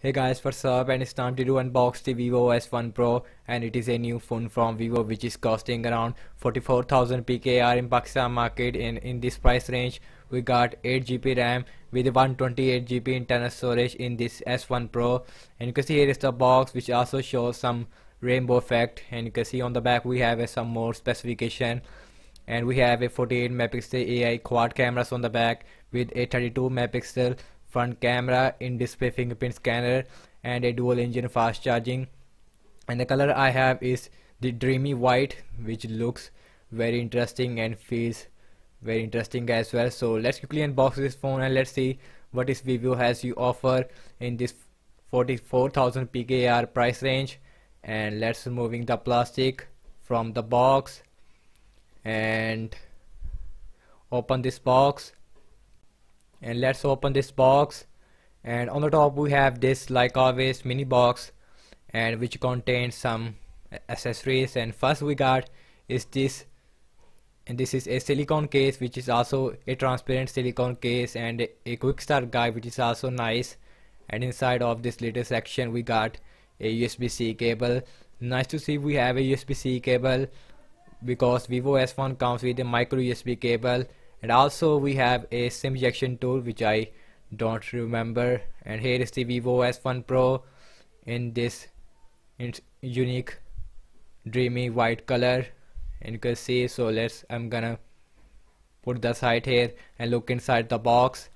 Hey guys, what's up? And it's time to do unbox the Vivo S1 Pro, and it is a new phone from Vivo which is costing around 44,000 PKR in Pakistan market. In this price range we got 8GB RAM with 128GB internal storage in this S1 Pro. And you can see here is the box which also shows some rainbow effect, and you can see on the back we have some more specification. And we have a 48 megapixel AI quad cameras on the back with a 32 megapixel front camera, in-display fingerprint scanner, and a dual engine fast charging. And the color I have is the dreamy white, which looks very interesting and feels very interesting as well. So let's quickly unbox this phone and let's see what is Vivo has to offer in this 44,000 PKR price range. And let's removing the plastic from the box and open this box. And let's open this box, and on the top we have this, like always, mini box, and which contains some accessories. And first we got is this, and this is a silicone case which is also a transparent silicone case, and a quick start guide which is also nice. And inside of this little section we got a USB-C cable. Nice to see we have a USB-C cable because Vivo S1 comes with a micro USB cable. And also we have a SIM ejection tool which I don't remember. And here is the Vivo S1 Pro in this unique dreamy white color, and you can see. So I'm gonna put the side here and look inside the box.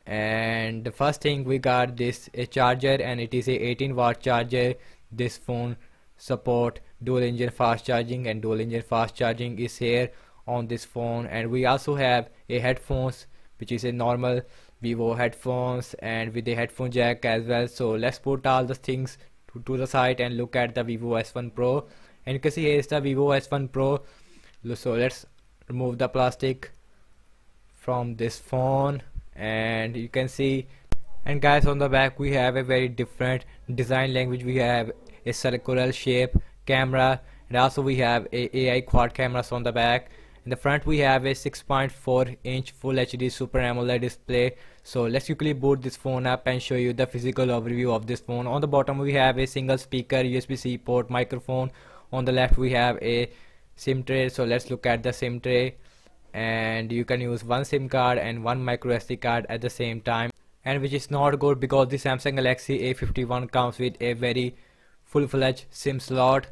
And the first thing we got this a charger, and it is a 18-watt charger. This phone support dual engine fast charging, and dual engine fast charging is here on this phone. And we also have a headphones which is a normal Vivo headphones and with a headphone jack as well. So let's put all the things to the side and look at the Vivo S1 Pro. And you can see here is the Vivo S1 Pro. So let's remove the plastic from this phone, and you can see. And guys, on the back we have a very different design language. We have a circular shape camera, and also we have a AI quad cameras on the back. In the front we have a 6.4-inch Full HD Super AMOLED display. So let's quickly boot this phone up and show you the physical overview of this phone. On the bottom we have a single speaker, USB-C port, microphone. On the left we have a SIM tray. So let's look at the SIM tray, and you can use one SIM card and one micro SD card at the same time, and which is not good because the Samsung Galaxy A51 comes with a very full-fledged SIM slot.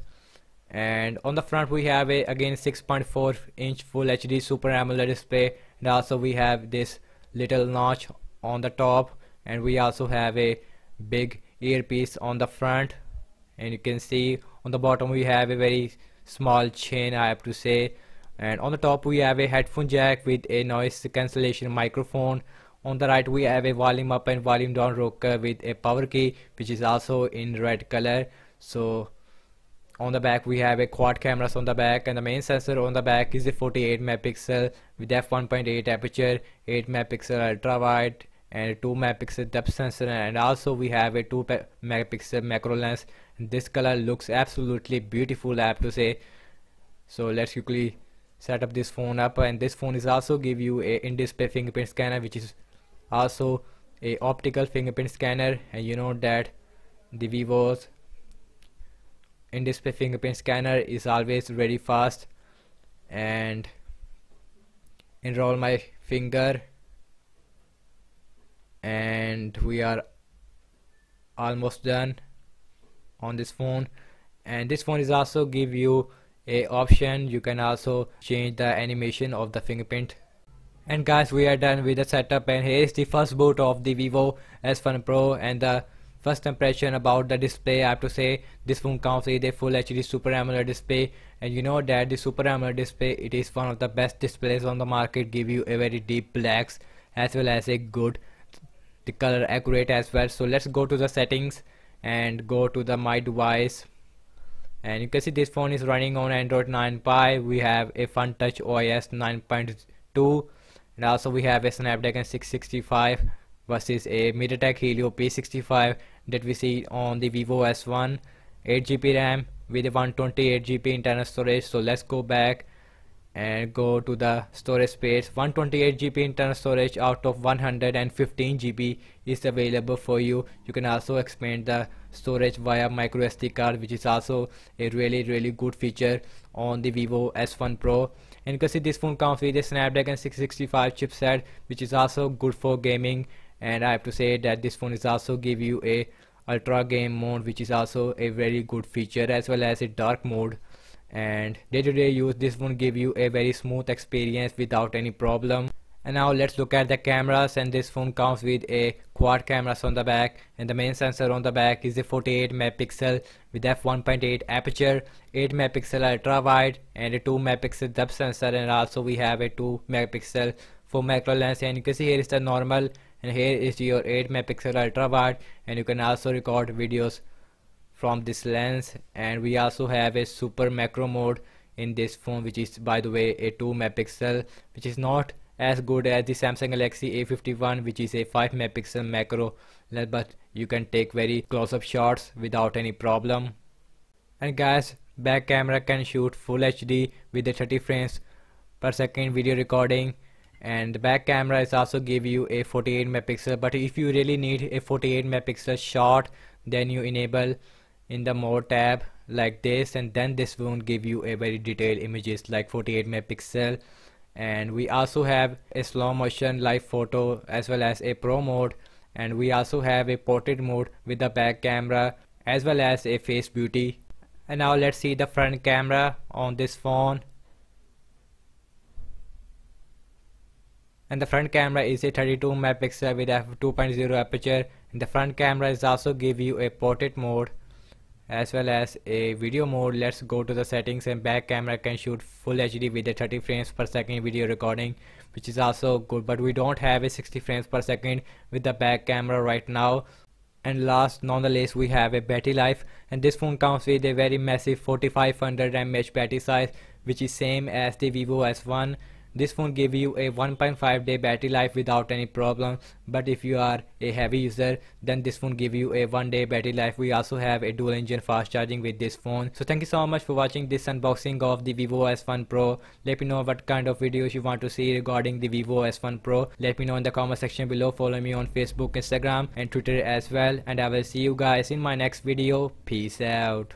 And on the front we have a again 6.4-inch Full HD Super AMOLED display, and also we have this little notch on the top, and we also have a big earpiece on the front. And you can see on the bottom we have a very small chain, I have to say. And on the top we have a headphone jack with a noise cancellation microphone. On the right we have a volume up and volume down rocker with a power key which is also in red color. So on the back we have a quad cameras on the back, and the main sensor on the back is a 48 megapixel with f1.8 aperture, 8 megapixel ultra wide, and a 2 megapixel depth sensor. And also we have a 2 megapixel macro lens. This color looks absolutely beautiful, I have to say. So let's quickly set up this phone up. And this phone is also give you a in-display fingerprint scanner which is also a optical fingerprint scanner. And you know that the Vivo's in-display fingerprint scanner is always very fast. And enroll my finger, and we are almost done on this phone. And this phone is also give you a option, you can also change the animation of the fingerprint. And guys, we are done with the setup, and here is the first boot of the Vivo S1 Pro. And the first impression about the display, I have to say this phone comes with a Full HD Super AMOLED display. And you know that the Super AMOLED display, it is one of the best displays on the market, give you a very deep blacks as well as a good the color accurate as well. So let's go to the settings and go to the my device, and you can see this phone is running on Android 9 Pie. We have a Fun Touch OS 9.2, and also we have a Snapdragon 665 versus a MediaTek Helio P65 that we see on the Vivo S1. 8GB RAM with a 128GB internal storage. So let's go back and go to the storage space. 128 GB internal storage out of 115 GB is available for you. You can also expand the storage via micro SD card, which is also a really good feature on the Vivo S1 Pro. And you can see this phone comes with a Snapdragon 665 chipset, which is also good for gaming. And I have to say that this phone is also give you a ultra game mode, which is also a very good feature, as well as a dark mode. And day-to-day use, this won't give you a very smooth experience without any problem. And now let's look at the cameras. And this phone comes with a quad cameras on the back, and the main sensor on the back is a 48 megapixel with f1.8 aperture, 8 megapixel ultra wide, and a 2 megapixel depth sensor. And also we have a 2 megapixel for macro lens. And you can see here is the normal, and here is your 8 megapixel ultra wide, and you can also record videos from this lens. And we also have a super macro mode in this phone, which is by the way a 2 megapixel, which is not as good as the Samsung Galaxy A51, which is a 5 megapixel macro lens, but you can take very close-up shots without any problem. And guys, back camera can shoot full HD with a 30 frames per second video recording. And the back camera is also give you a 48 megapixel, but if you really need a 48 megapixel shot, then you enable in the more tab like this, and then this won't give you a very detailed images like 48 megapixel. And we also have a slow motion live photo as well as a pro mode, and we also have a portrait mode with the back camera as well as a face beauty. And now let's see the front camera on this phone. And the front camera is a 32 megapixel with f2.0 aperture, and the front camera is also give you a portrait mode as well as a video mode. Let's go to the settings, and back camera can shoot full HD with a 30 frames per second video recording, which is also good, but we don't have a 60 frames per second with the back camera right now. And last nonetheless, we have a battery life, and this phone comes with a very massive 4500 mAh battery size, which is same as the Vivo S1. This phone give you a 1.5 day battery life without any problem, but if you are a heavy user, then this phone give you a 1 day battery life. We also have a dual engine fast charging with this phone. So thank you so much for watching this unboxing of the Vivo S1 Pro. Let me know what kind of videos you want to see regarding the Vivo S1 Pro. Let me know in the comment section below. Follow me on Facebook, Instagram and Twitter as well, and I will see you guys in my next video. Peace out.